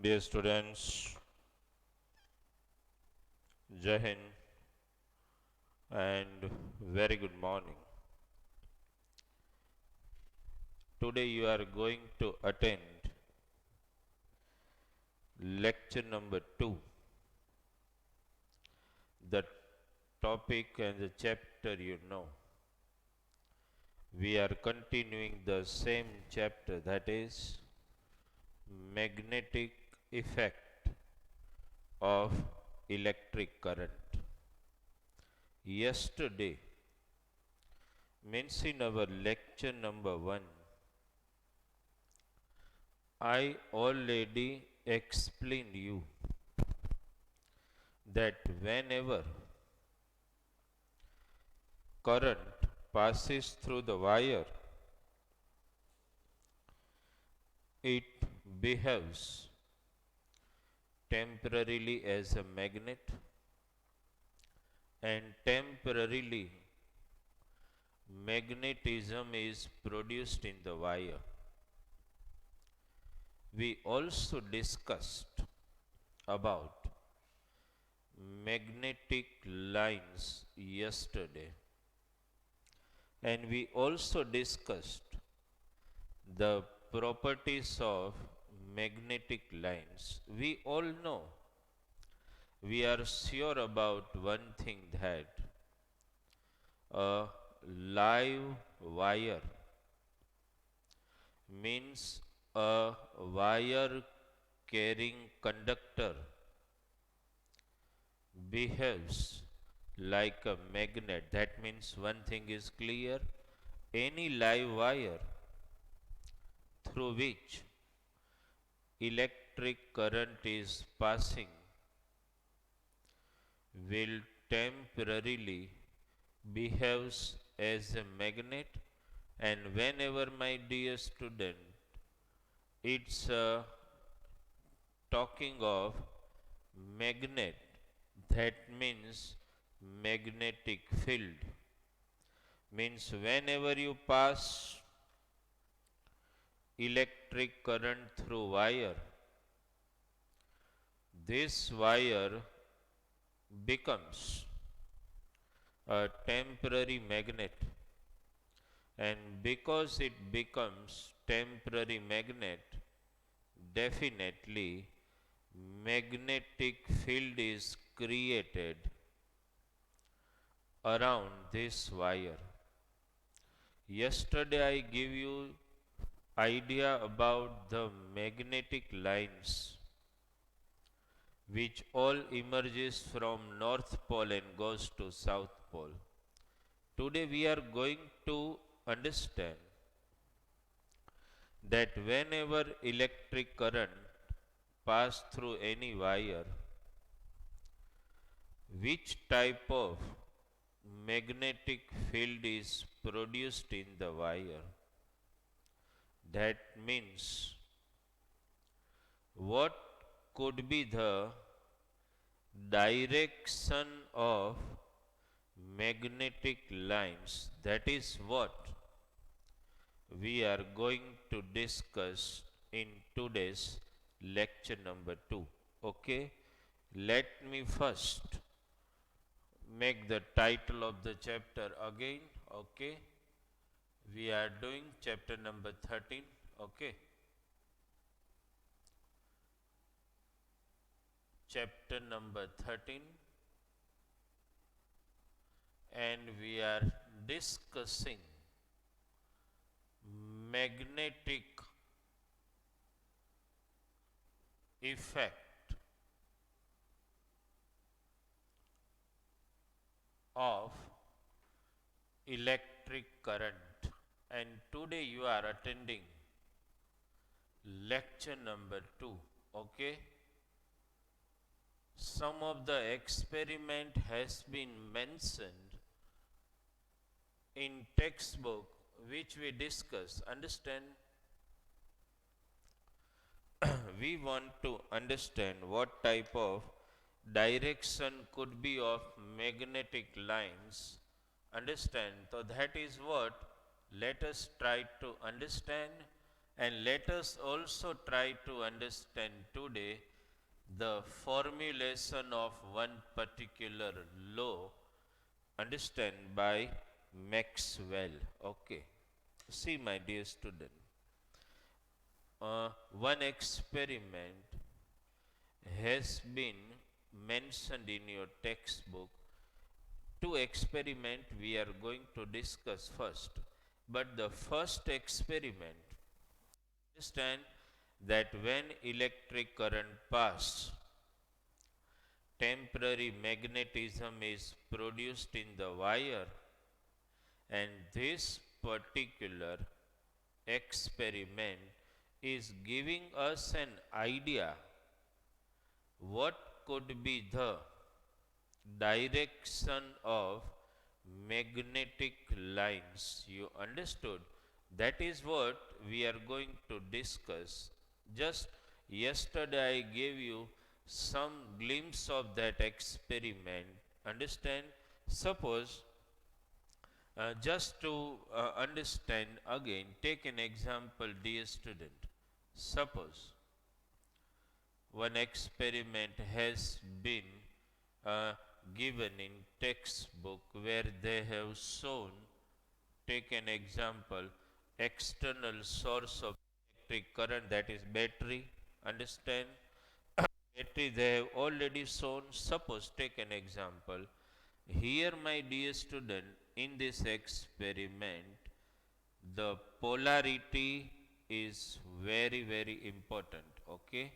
Dear students, Jai Hind and very good morning. Today you are going to attend lecture number 2. The topic and the chapter you know. We are continuing the same chapter, that is magnetic effect of electric current. Yesterday, means in our lecture number 1, I already explained you that whenever current passes through the wire, it behaves temporarily as a magnet and temporarily magnetism is produced in the wire. We also discussed about magnetic lines yesterday, and we also discussed the properties of magnetic lines. We all know, we are sure about one thing, that a live wire means a wire carrying conductor behaves like a magnet. That means one thing is clear: any live wire through which electric current is passing will temporarily behaves as a magnet. And whenever, my dear student, it's talking of magnet, that means magnetic field, means whenever you pass electric current through wire, this wire becomes a temporary magnet, and because it becomes temporary magnet, definitely magnetic field is created around this wire. Yesterday I gave you idea about the magnetic lines which all emerges from North Pole and goes to South Pole. Today we are going to understand that whenever electric current pass through any wire, which type of magnetic field is produced in the wire. That means what could be the direction of magnetic lines. That is what we are going to discuss in today's lecture number 2. Okay, let me first make the title of the chapter again. Okay, we are doing chapter number 13. Okay, chapter number 13, and we are discussing magnetic effect of electric current. And today you are attending lecture number 2. Okay, some of the experiment has been mentioned in textbook which we discuss. Understand, we want to understand what type of direction could be of magnetic lines. Understand, so that is what let us try to understand. And let us also try to understand today the formulation of one particular law, understand by Maxwell. Okay. See, my dear student, one experiment has been mentioned in your textbook. Two experiment we are going to discuss first. But the first experiment, understand that when electric current passes, temporary magnetism is produced in the wire, and this particular experiment is giving us an idea what could be the direction of magnetic lines. You understood? That is what we are going to discuss. Just yesterday I gave you some glimpse of that experiment. Understand? Suppose, just to understand again, take an example, dear student. Suppose one experiment has been uh, given in textbook where they have shown, take an example, external source of electric current, that is battery. Understand? Battery they have already shown. Suppose, take an example, here my dear student, in this experiment the polarity is very very important. Okay.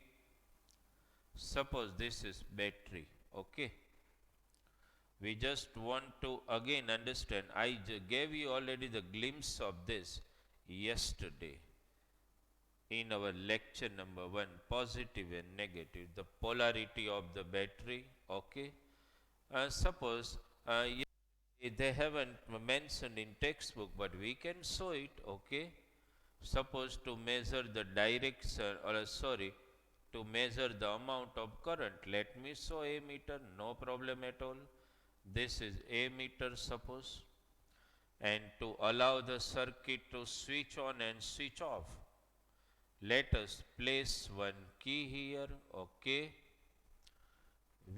Suppose this is battery. Okay. We just want to again understand. I gave you already the glimpse of this yesterday in our lecture number 1, positive and negative, the polarity of the battery. Okay. Suppose, they haven't mentioned in textbook, but we can show it. Okay. Suppose to measure the direction, or sorry, to measure the amount of current, let me show a meter, no problem at all. This is a meter, suppose. And to allow the circuit to switch on and switch off, let us place one key here. Okay.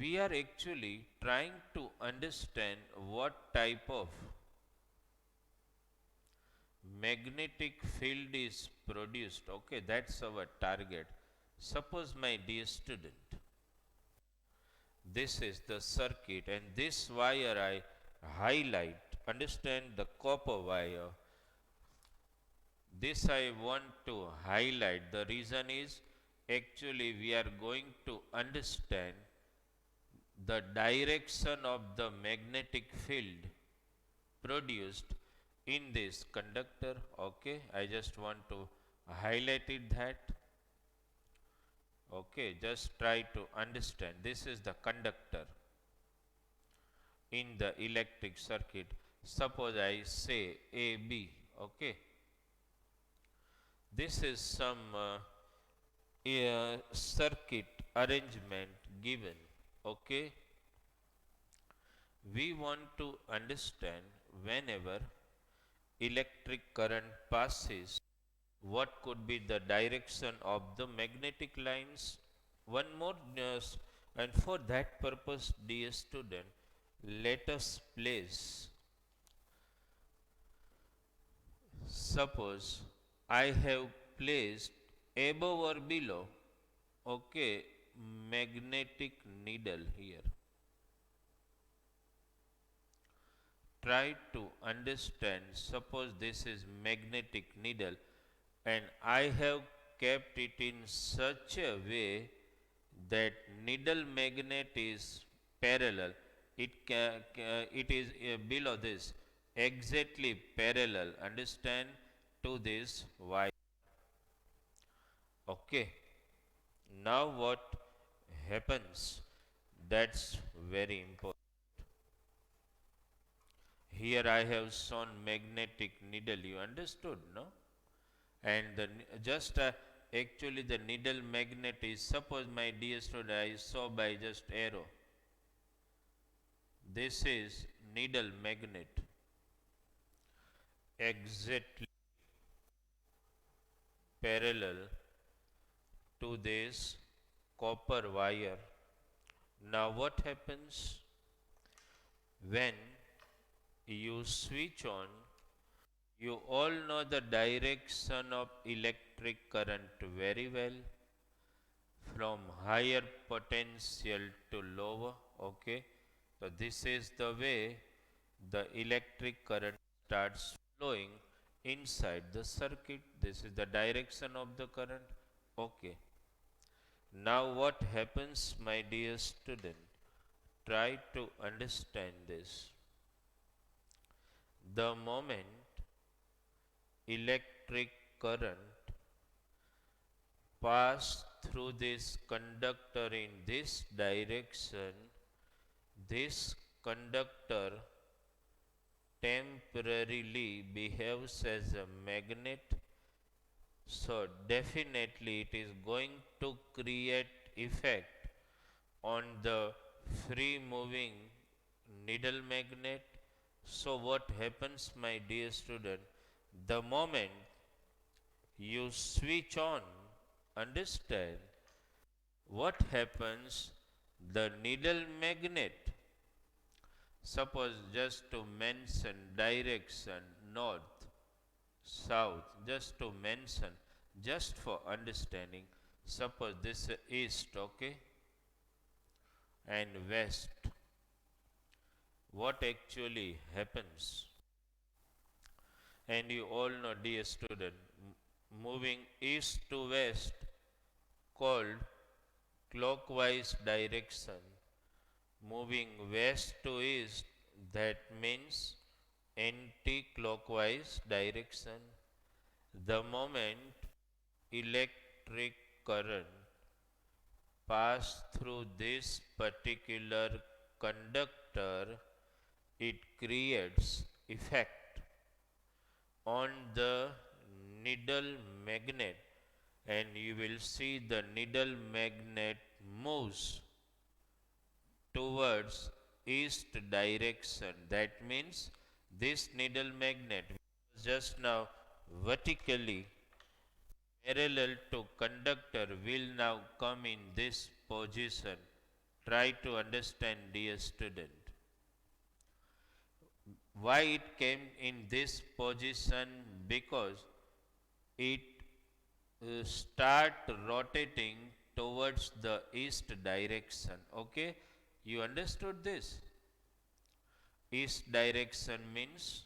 We are actually trying to understand what type of magnetic field is produced. Okay, that's our target. Suppose, my dear student, this is the circuit, and this wire I highlight, understand, the copper wire. This I want to highlight. The reason is actually we are going to understand the direction of the magnetic field produced in this conductor. Okay, I just want to highlight it that. Okay, just try to understand. This is the conductor in the electric circuit. Suppose I say AB. Okay, this is some circuit arrangement given. Okay, we want to understand whenever electric current passes, what could be the direction of the magnetic lines. One more, and for that purpose, dear student, let us place, suppose I have placed above or below, okay, magnetic needle here. Try to understand. Suppose this is magnetic needle, and I have kept it in such a way that needle magnet is parallel. It is below this, exactly parallel, understand, to this wire. Okay. Now what happens? That's very important. Here I have shown magnetic needle. You understood, no? And the just actually the needle magnet is, suppose my dear student, I saw by just arrow. This is needle magnet. Exactly. parallel to this copper wire. Now what happens when you switch on? You all know the direction of electric current very well, from higher potential to lower. Okay, so this is the way the electric current starts flowing inside the circuit. This is the direction of the current. Okay, now what happens, my dear student? Try to understand this. The moment electric current pass through this conductor in this direction, this conductor temporarily behaves as a magnet. So definitely it is going to create effect on the free moving needle magnet. So what happens, my dear student? The moment you switch on, understand what happens, the needle magnet, suppose just to mention direction north, south, just to mention, just for understanding, suppose this is east, okay, and west. What actually happens? And you all know, dear student, moving east to west called clockwise direction. Moving west to east, that means anti-clockwise direction. The moment electric current pass through this particular conductor, it creates effect on the needle magnet, and you will see the needle magnet moves towards east direction. That means this needle magnet just now vertically parallel to conductor will now come in this position. Try to understand, dear student. Why it came in this position? Because it start rotating towards the east direction. Okay, you understood this? East direction means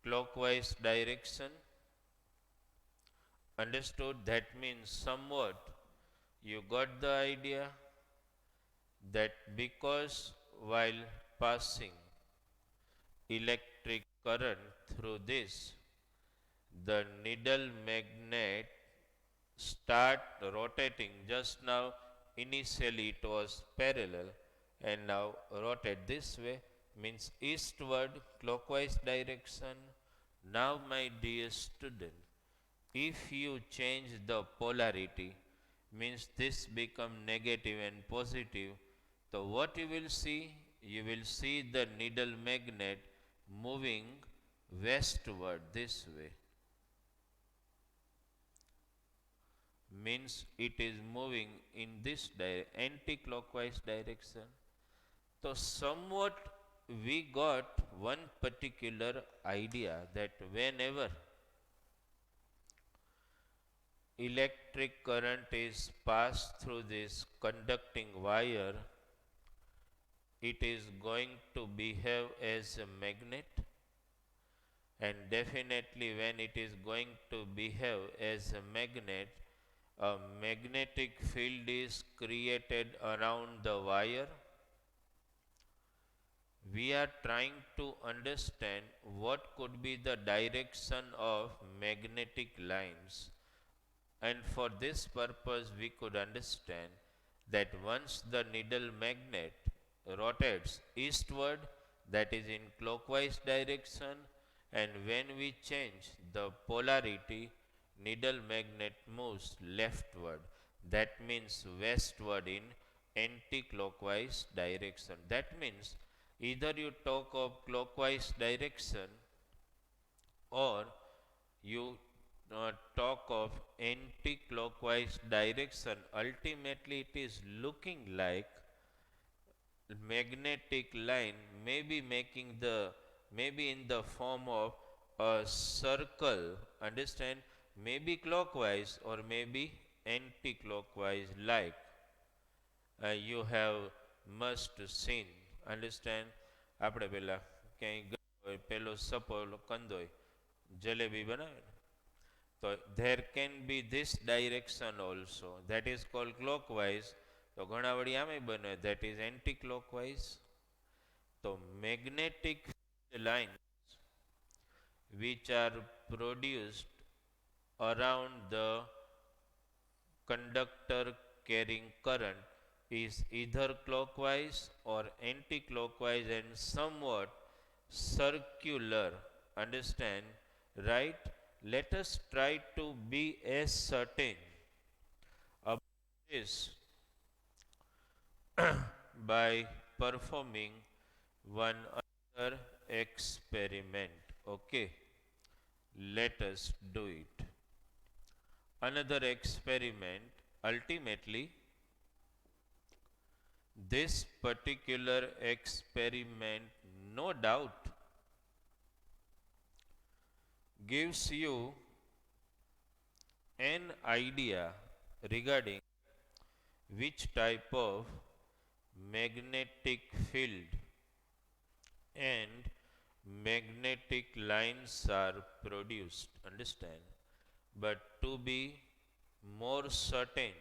clockwise direction. Understood? That means somewhat you got the idea that because while passing electric current through this, the needle magnet start rotating. Just now initially it was parallel and now rotate this way, means eastward clockwise direction. Now my dear student, if you change the polarity, means this become negative and positive, so what you will see? You will see the needle magnet moving westward this way, means it is moving in this anti-clockwise direction. So somewhat we got one particular idea that whenever electric current is passed through this conducting wire, it is going to behave as a magnet, and definitely when it is going to behave as a magnet, a magnetic field is created around the wire. We are trying to understand what could be the direction of magnetic lines, and for this purpose we could understand that once the needle magnet rotates eastward, that is in clockwise direction, and when we change the polarity, needle magnet moves leftward, that means westward in anti-clockwise direction. That means either you talk of clockwise direction or you talk of anti-clockwise direction, ultimately it is looking like magnetic line may be making the maybe in the form of a circle, understand, maybe clockwise or maybe anti-clockwise, like you have must seen, understand, આપણે પેલા ક્યાંય ગયા હોય પેલો સપોલો કંદોય જલેબી બનાવે ને, so there can be this direction also, that is called clockwise. તો ઘણા વળી આમે બને that is anti-clockwise. તો magnetic lines which are produced around the conductor carrying current is either clockwise or anti-clockwise and somewhat circular, understand, right? Let us try to be as certain about this by performing one other experiment. Okay, let us do it. Another experiment, ultimately this particular experiment no doubt gives you an idea regarding which type of magnetic field and magnetic lines are produced, understand. But to be more certain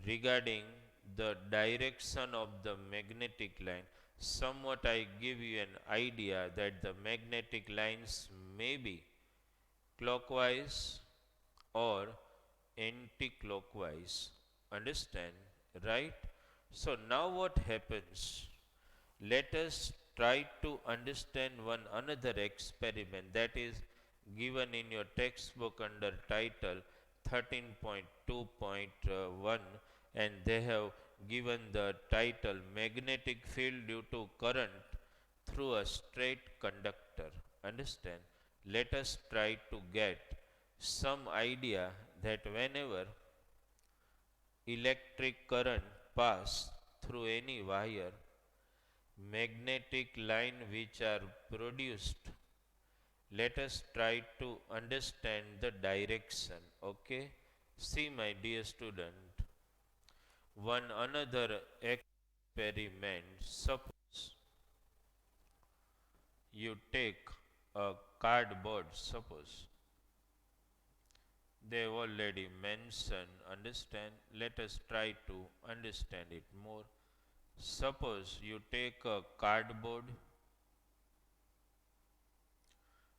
regarding the direction of the magnetic line, somewhat I give you an idea that the magnetic lines may be clockwise or anti-clockwise, understand, right? So now what happens, let us try to understand one another experiment that is given in your textbook under title 13.2.1, and they have given the title magnetic field due to current through a straight conductor, understand. Let us try to get some idea that whenever electric current pass through any wire, magnetic line which are produced, let us try to understand the direction. Okay, see my dear student, one another experiment. Suppose you take a cardboard, suppose they already mentioned, understand, let us try to understand it more. Suppose you take a cardboard,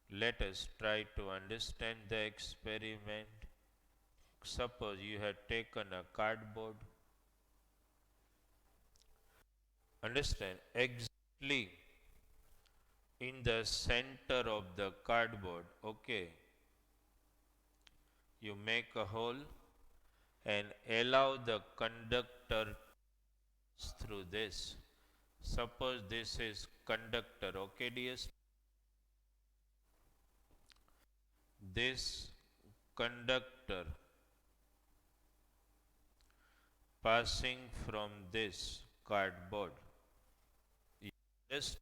let us try to understand the experiment. Suppose you had taken a cardboard, understand, exactly in the center of the cardboard, okay, you make a hole and allow the conductor through this. Suppose this is conductor, okay dear, this conductor passing from this cardboard. Yes.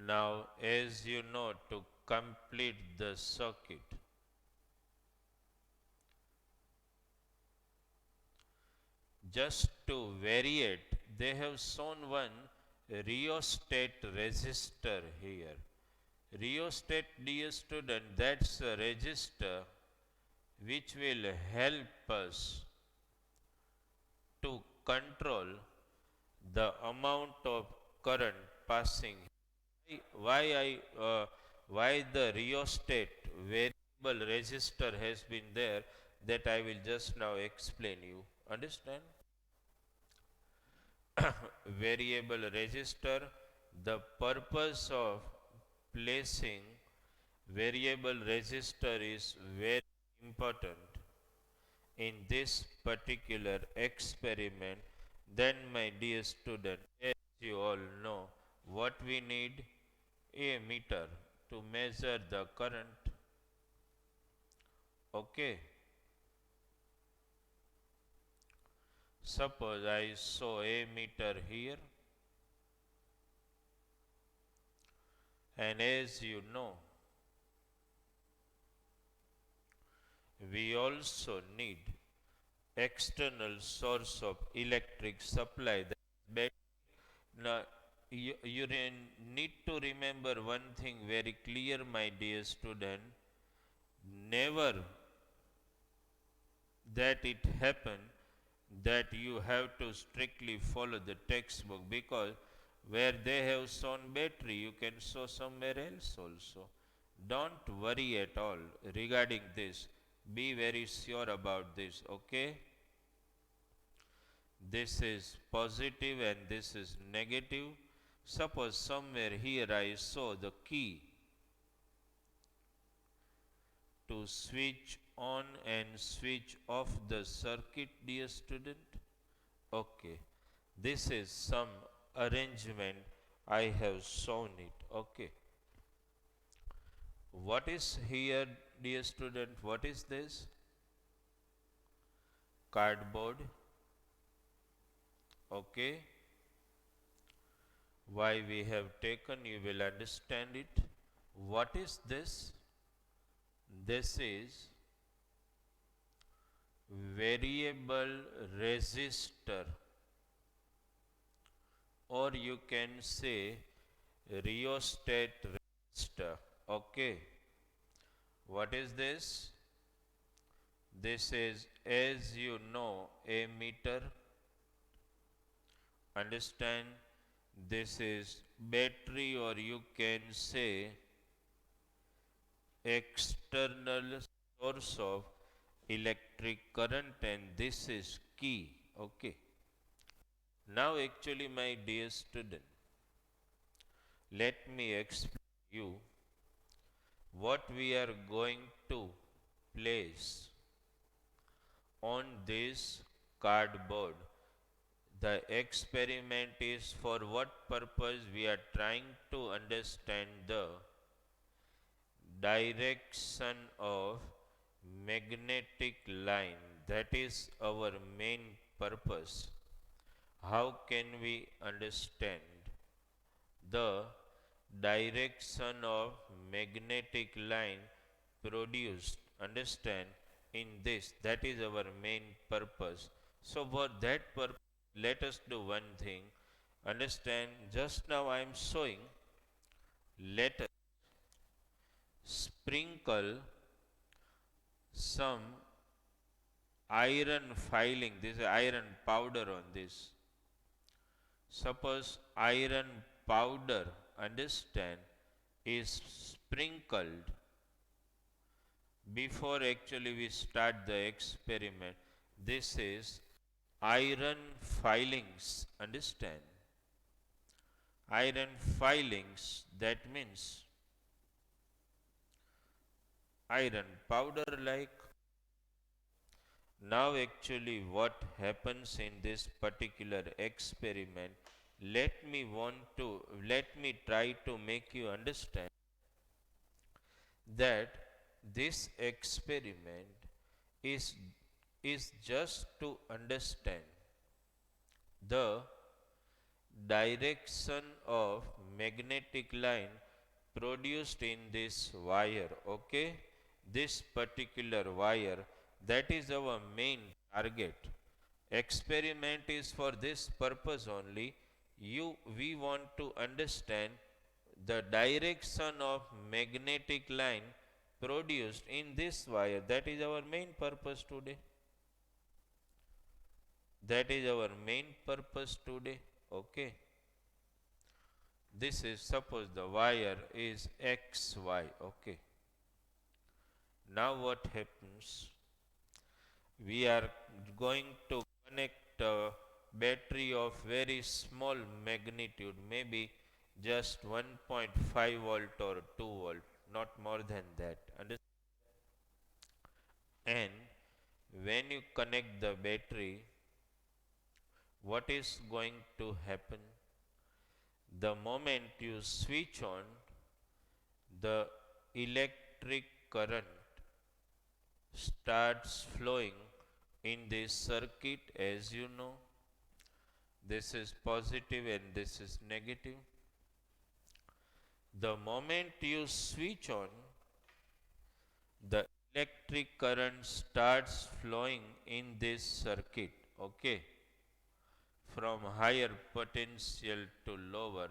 Now as you know, to complete the circuit, just to vary it, they have shown one rheostat resistor here. Rheostat, dear student, that's a resistor which will help us to control the amount of current passing. Why the rheostat variable resistor has been there, that I will just now explain you, understand. Variable resistor, the purpose of placing variable resistor is very important in this particular experiment. Then my dear student, as you all know, what we need, a meter to measure the current, Okay. Suppose I show a meter here, and as you know, we also need external source of electric supply. Now, need to remember one thing very clear, my dear student. Never that it happen that you have to strictly follow the textbook, because where they have shown battery you can show somewhere else also. Don't worry at all regarding this. Be very sure about this. Okay, this is positive and this is negative. Suppose somewhere here I saw the key to switch on and switch off the circuit, dear student. Okay, this is some arrangement I have shown it. Okay, what is here, dear student? What is this? Cardboard. Okay, why we have taken, you will understand it. What is this? This is variable resistor, or you can say rheostat resistor. Okay, what is this? This is, as you know, a meter. Understand, this is battery, or you can say external source of electric current, and this is key. Okay, now actually, my dear student, let me explain you what we are going to place on this cardboard. The experiment is for what purpose? We are trying to understand the direction of magnetic line. That is our main purpose. How can we understand the direction of magnetic line produced? Understand, in this, that is our main purpose. So for that purpose, let us do one thing. Understand, just now I am showing, let us sprinkle some iron filing, this is iron powder on this. Suppose iron powder, understand, is sprinkled before actually we start the experiment. This is iron filings, understand. Iron filings, that means iron powder like. Now actually what happens in this particular experiment, let me try to make you understand that this experiment is is just to understand the direction of magnetic line produced in this wire. Okay, this particular wire, that is our main target. Experiment is for this purpose only. We want to understand the direction of magnetic line produced in this wire. That is our main purpose today. That is our main purpose today. Okay, this is, suppose the wire is XY. Okay, now what happens? We are going to connect a battery of very small magnitude, maybe just 1.5 volt or 2 volt, not more than that. And when you connect the battery, what is going to happen? The moment you switch on, the electric current starts flowing in this circuit. As you know, this is positive and this is negative. The moment you switch on, the electric current starts flowing in this circuit, okay, from higher potential to lower,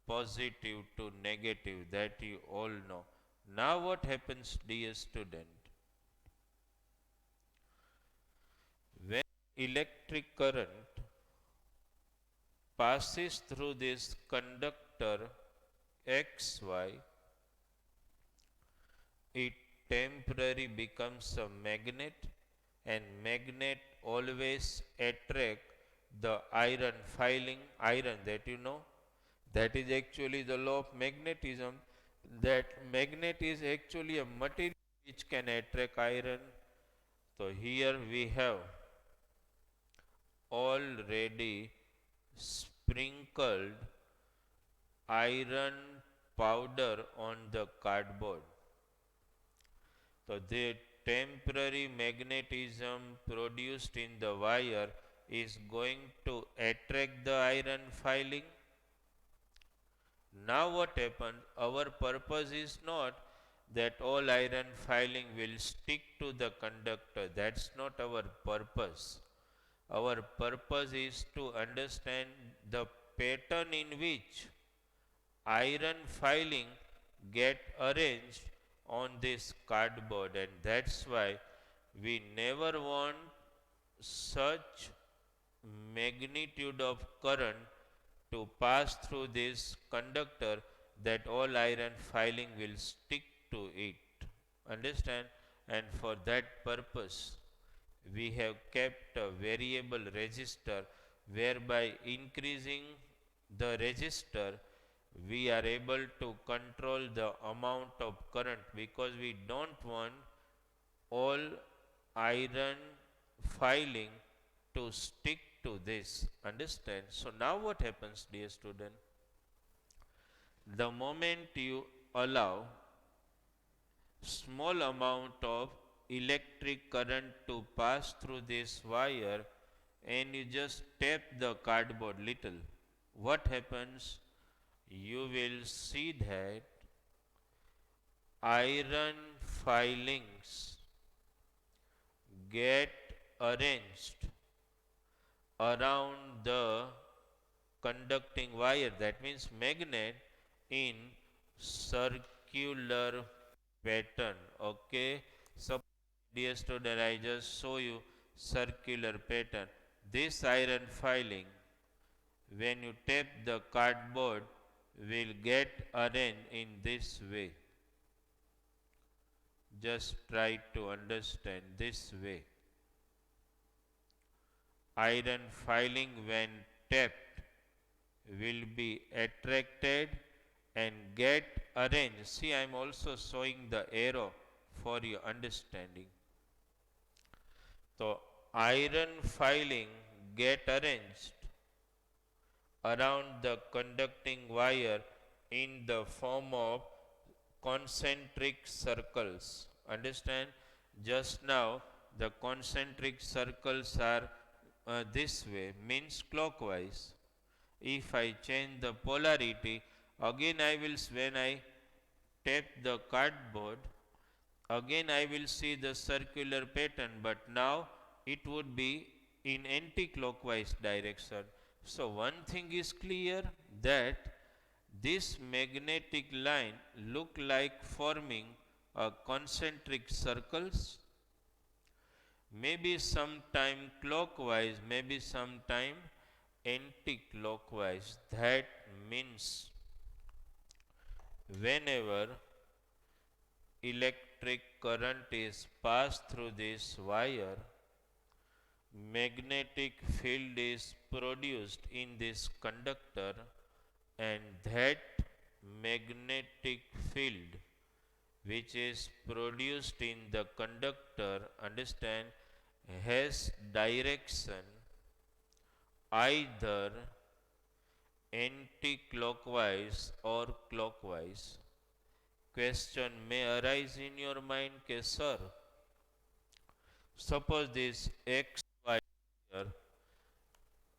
positive to negative, that you all know. Now what happens, dear student? When electric current passes through this conductor XY, it temporarily becomes a magnet, and magnet always attract the iron filing, iron, that you know, that is actually the law of magnetism, that magnet is actually a material which can attract iron. So here we have already sprinkled iron powder on the cardboard. So the temporary magnetism produced in the wire is going to attract the iron filing. Now what happened? Our purpose is not that all iron filing will stick to the conductor. That's not our purpose. Our purpose is to understand the pattern in which iron filing get arranged on this cardboard, and that's why we never want such magnitude of current to pass through this conductor that all iron filing will stick to it. Understand? And for that purpose we have kept a variable resistor, whereby increasing the resistor we are able to control the amount of current, because we don't want all iron filing to stick to this. Understand? So now what happens, dear student? The moment you allow small amount of electric current to pass through this wire and you just tap the cardboard little, what happens? You will see that iron filings get arranged around the conducting wire, that means magnet, in circular pattern. Okay, so dear student, I just show you circular pattern. This iron filing, when you tap the cardboard, will get arranged in this way. Just try to understand this way. Iron filing, when tapped, will be attracted and get arranged. See, I am also showing the arrow for your understanding. So iron filing get arranged around the conducting wire in the form of concentric circles. Understand? Just now the concentric circles are this way, means clockwise. If I change the polarity, again I will, when I tap the cardboard, again I will see the circular pattern, but now it would be in anti-clockwise direction. So one thing is clear, that this magnetic line look like forming a concentric circles, maybe sometime clockwise, maybe sometime anti-clockwise. That means whenever electric current is passed through this wire, magnetic field is produced in this conductor, and that magnetic field which is produced in the conductor, understand, has direction either anti-clockwise or clockwise. Question may arise in your mind, ke sir, Suppose this XY here,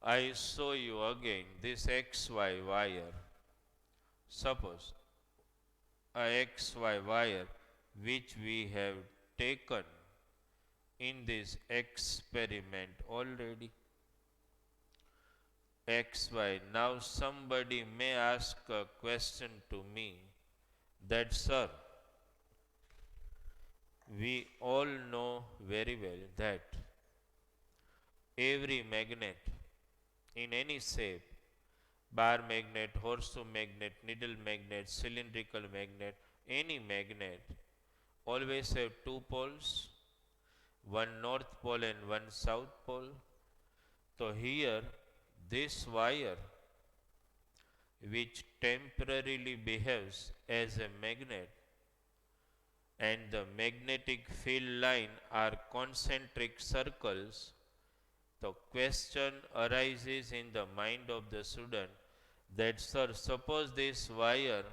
I show you again this XY wire. Suppose a XY wire which we have taken in this experiment already. XY. Now somebody may ask a question to me that, sir, we all know very well that every magnet in any shape, bar magnet, horseshoe magnet, needle magnet, cylindrical magnet, any magnet, always have two poles, one north pole and one south pole. So here this wire which temporarily behaves as a magnet and the magnetic field line are concentric circles, the question arises in the mind of the student that, sir, suppose this wire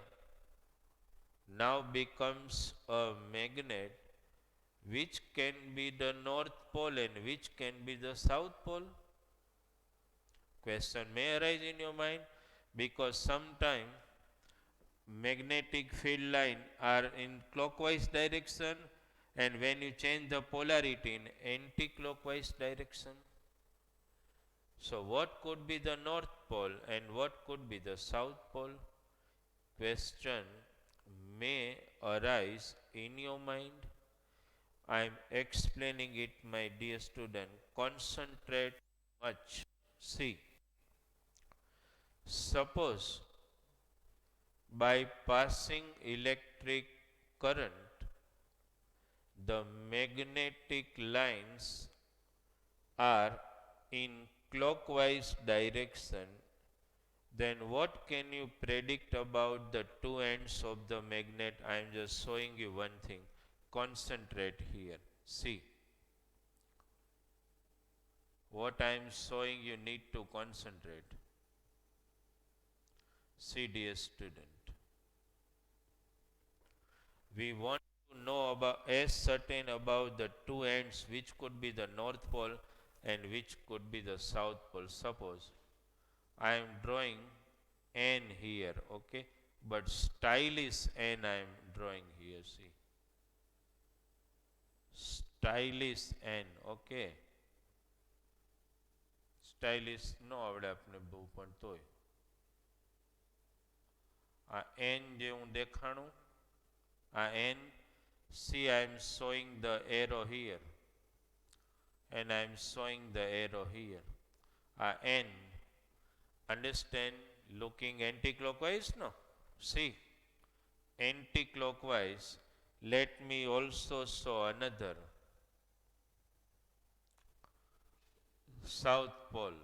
now becomes a magnet, which can be the north pole and which can be the south pole? Question may arise in your mind because sometime magnetic field line are in clockwise direction and when you change the polarity in anti-clockwise direction. So what could be the north pole and what could be the south pole? Question may arise in your mind. I am explaining it, my dear student. Concentrate much. See, suppose by passing electric current, the magnetic lines are in clockwise direction, then what can you predict about the two ends of the magnet? I am just showing you one thing. Concentrate here. See, what I am showing you need to concentrate. See, dear student, we want to know about as certain about the two ends which could be the north pole and which could be the south pole. Suppose I am drawing N here, okay, but stylish N I am drawing here. See, stylish N, okay. Stylish ન આવડે આપણે બહુ પણ તોય આ N જે હું દેખાણું આ N see I am showing the arrow here and I am showing the arrow here. N, understand, looking anti-clockwise, no? See, anti-clockwise. Let me also show another south pole.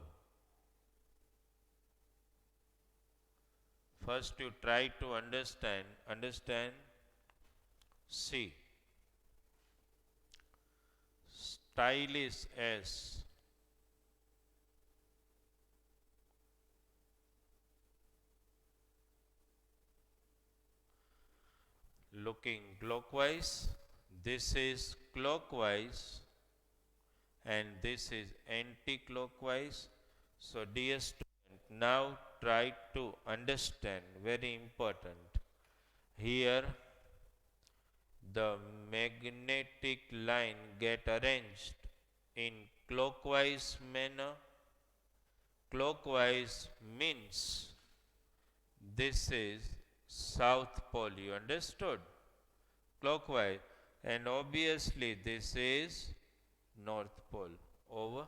First you try to understand. See, stylish S, looking clockwise, this is clockwise and this is anti-clockwise. So dear student, now try to understand, very important. Here the magnetic line get arranged in clockwise manner. Clockwise means this is south pole, you understood? Clockwise, and obviously this is north pole. Over.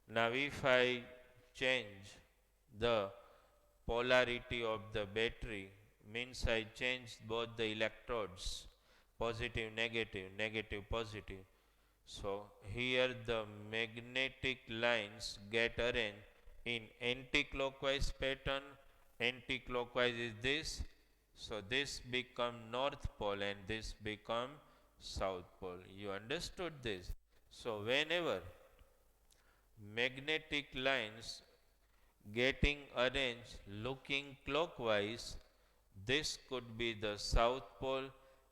Now if I change the polarity of the battery, means I change both the electrodes, positive negative, negative positive. So here the magnetic lines get arranged in anti-clockwise pattern. Anti-clockwise is this, so this become north pole and this become south pole. You understood this? So whenever magnetic lines getting arranged looking clockwise, this could be the south pole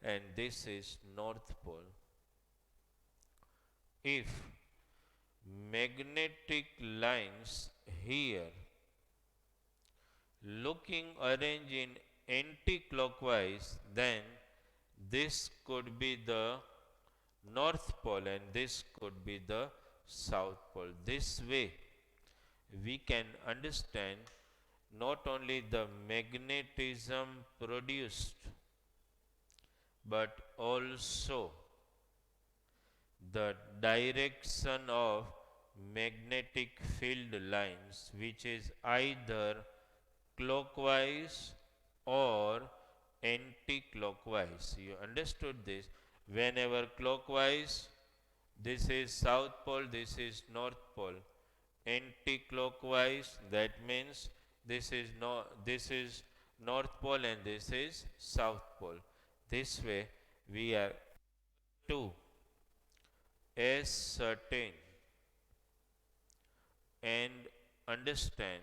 and this is north pole. if magnetic lines here looking arranged in anti-clockwise, then this could be the north pole and this could be the south pole. This way we can understand not only the magnetism produced but also the direction of magnetic field lines, which is either clockwise or anti-clockwise. You understood this? Whenever clockwise, this is south pole, this is north pole. Anti-clockwise, that means this is north pole and this is south pole. This way we are to ascertain and understand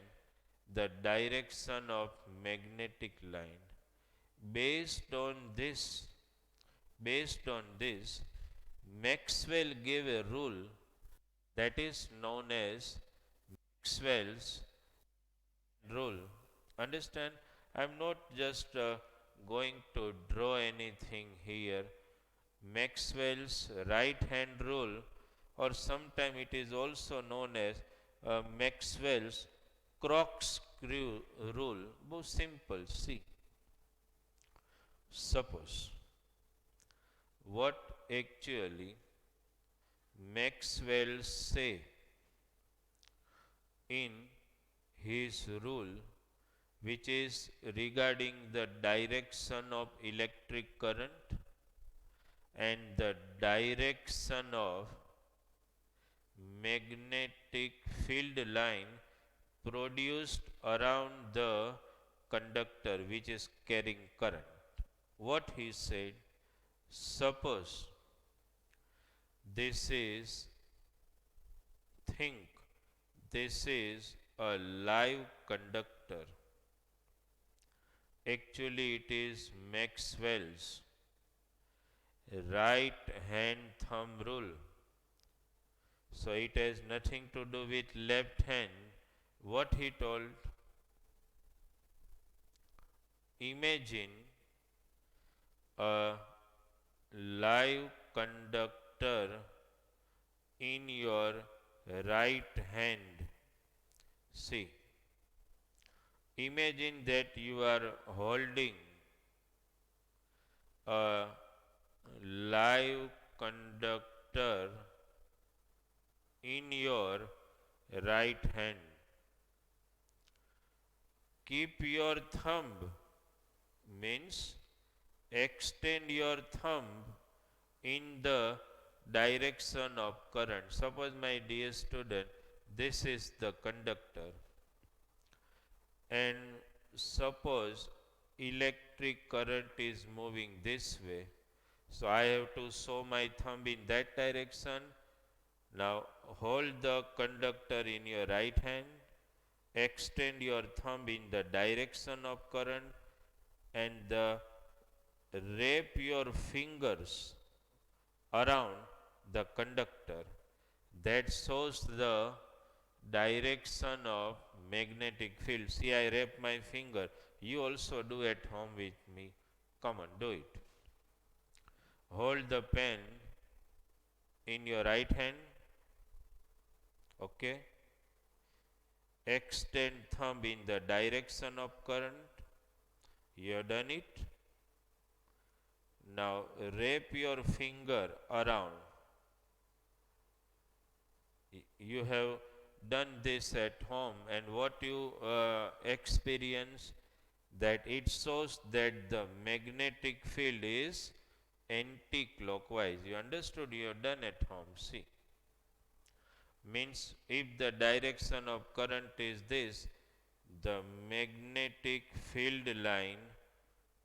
the direction of magnetic line. Based on this, Maxwell gave a rule that is known as Maxwell's rule. Understand? I'm not just going to draw anything here. Maxwell's right hand rule, or sometime it is also known as Maxwell's corkscrew rule. Most simple. See, suppose what actually Maxwell say in his rule, which is regarding the direction of electric current and the direction of magnetic field line produced around the conductor which is carrying current. What he said, suppose this is, think this is a live conductor. Actually it is Maxwell's right hand thumb rule. So it has nothing to do with left hand. What he told, imagine a live conductor in your right hand. See, imagine that you are holding a live conductor in your right hand. Keep your thumb, means extend your thumb in the direction of current. Suppose, my dear student, this is the conductor, and suppose electric current is moving this way. So I have to show my thumb in that direction. Now hold the conductor in your right hand, extend your thumb in the direction of current, and wrap your fingers around the conductor. That shows the direction of magnetic field. See, I wrap my finger. You also do at home with me. Come on, do it. Hold the pen in your right hand. Okay. Extend thumb in the direction of current. You have done it. Now wrap your finger around. You have done this at home, and what you experience, that it shows that the magnetic field is anti-clockwise. You understood? You have done at home. See, means if the direction of current is this, the magnetic field line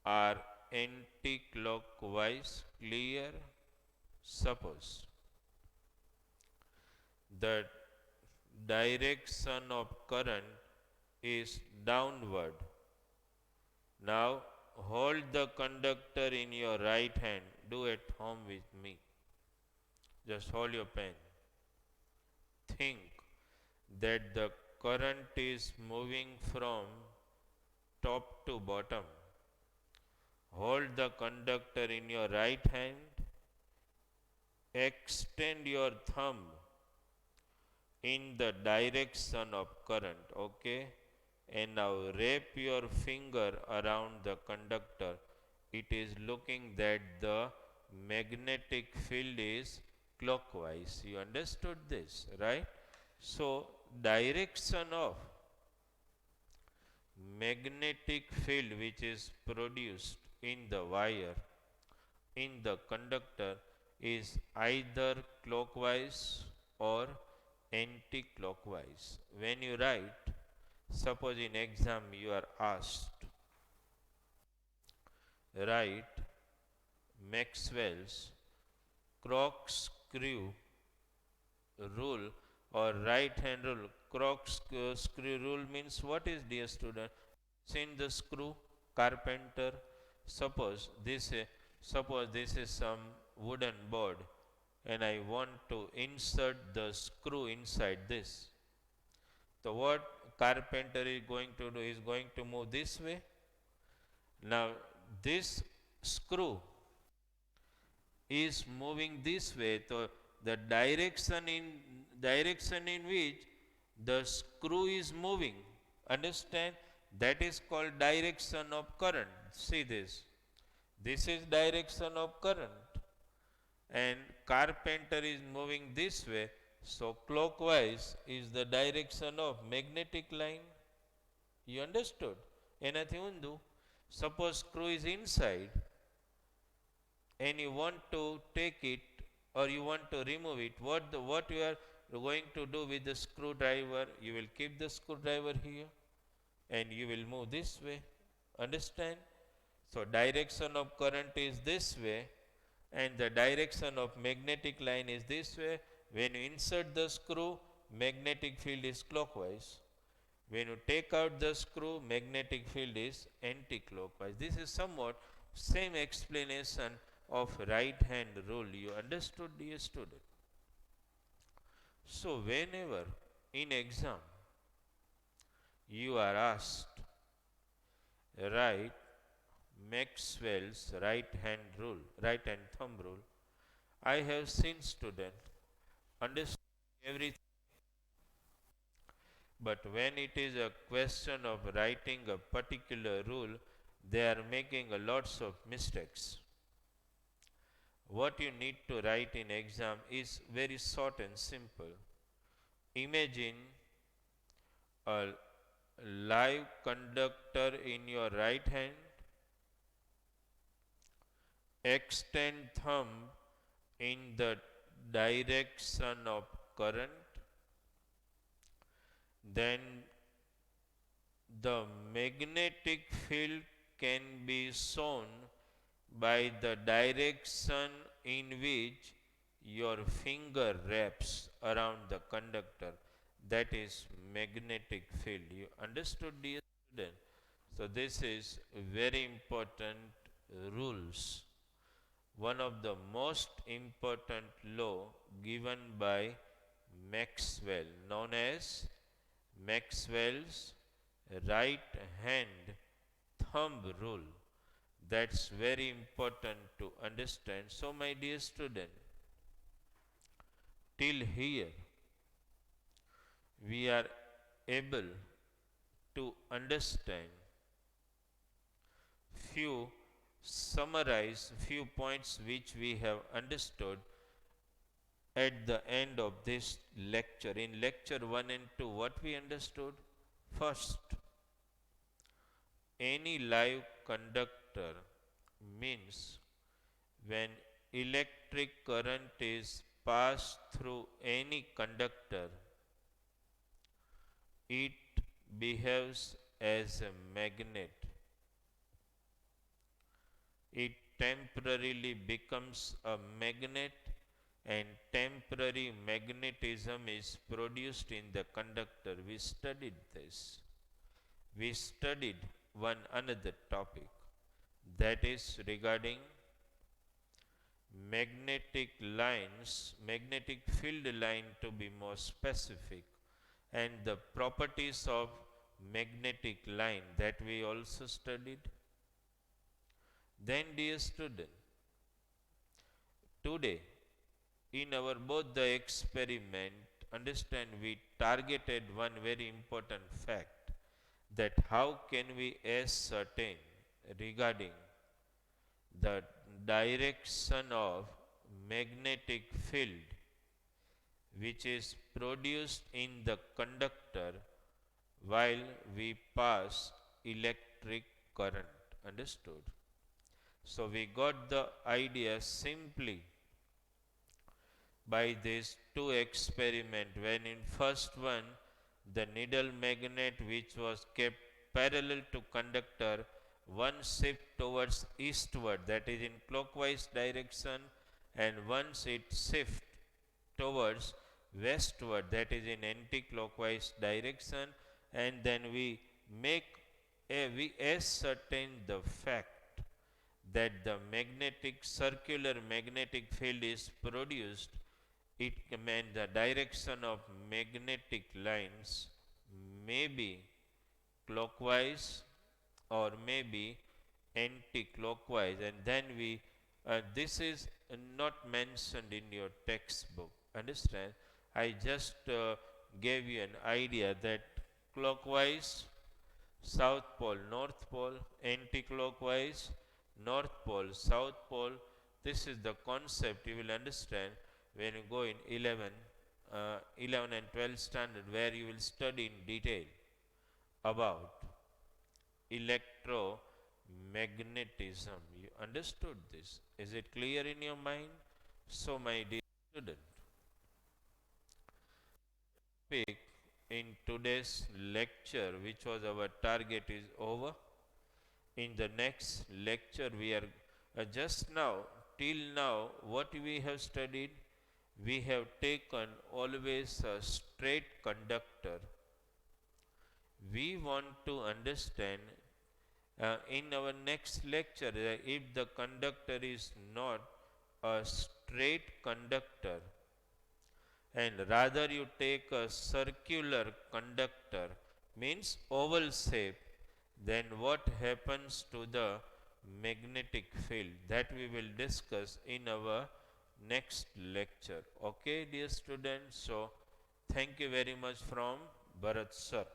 are anti-clockwise. Clear? Suppose the direction of current is downward. Now hold the conductor in your right hand. Do at home with me. Just hold your pen. think that the current is moving from top to bottom, hold the conductor in your right hand, extend your thumb in the direction of current, okay, and now wrap your finger around the conductor. It is looking that the magnetic field is clockwise. You understood this, right? So direction of magnetic field which is produced in the wire in the conductor is either clockwise or anti-clockwise. When you write, suppose in exam you are asked, write Maxwell's corkscrew rule or right hand rule. Corkscrew rule means what is, dear student? In the screw, carpenter. Suppose this is some wooden board and I want to insert the screw inside this. So what carpenter is going to do? Is going to move this way. Now this screw is moving this way. So the direction in which the screw is moving, understand, that is called direction of current. See this. This is direction of current and carpenter is moving this way, so clockwise is the direction of magnetic line. You understood? Anything undu? Suppose screw is inside and you want to take it or you want to remove it, what you are going to do with the screwdriver? You will keep the screwdriver here and you will move this way. Understand? So direction of current is this way and the direction of magnetic line is this way. When you insert the screw, magnetic field is clockwise. When you take out the screw, magnetic field is anti-clockwise. This is somewhat same explanation of right hand rule. You understood, dear student? So whenever in exam you are asked, write Maxwell's right hand rule, right hand thumb rule, I have seen student understand everything, but when it is a question of writing a particular rule, they are making a lots of mistakes. What you need to write in exam is very short and simple. Imagine a live conductor in your right hand, extend thumb in the direction of current, then the magnetic field can be shown by the direction in which your finger wraps around the conductor. That is magnetic field. You understood, dear student? So this is very important rules. One of the most important law given by Maxwell, known as Maxwell's right hand thumb rule. That's very important to understand. So my dear student, till here we are able to understand summarize few points which we have understood at the end of this lecture. In lecture 1 and 2, what we understood? First, any live conductor means when electric current is passed through any conductor, it behaves as a magnet. It temporarily becomes a magnet and temporary magnetism is produced in the conductor. We studied this. We studied one another topic, that is regarding magnetic field line to be more specific, and the properties of magnetic line that we also studied. Then, dear student, today in our both the experiment, understand, we targeted one very important fact, that how can we ascertain regarding the direction of magnetic field which is produced in the conductor while we pass electric current. Understood? So we got the idea simply by these two experiment, when in first one the needle magnet which was kept parallel to conductor, one shift towards eastward, that is in clockwise direction, and once it shift towards westward, that is in anti-clockwise direction, and then we ascertain the fact that the circular magnetic field is produced. It means the direction of magnetic lines may be clockwise or may be anti-clockwise, and then this is not mentioned in your textbook. Understand? I just gave you an idea that clockwise south pole north pole, anti-clockwise north pole south pole. This is the concept you will understand when you go in 11 and 12 standard, where you will study in detail about electromagnetism. You understood this? Is it clear in your mind? So, my dear student, in today's lecture, which was our target, is over. In the next lecture, we are just now, till now, what we have studied, we have taken always a straight conductor. We want to understand in our next lecture, if the conductor is not a straight conductor, and rather you take a circular conductor, means oval shape, then what happens to the magnetic field? That we will discuss in our next lecture. Okay, dear students? So, thank you very much from Bharat sir.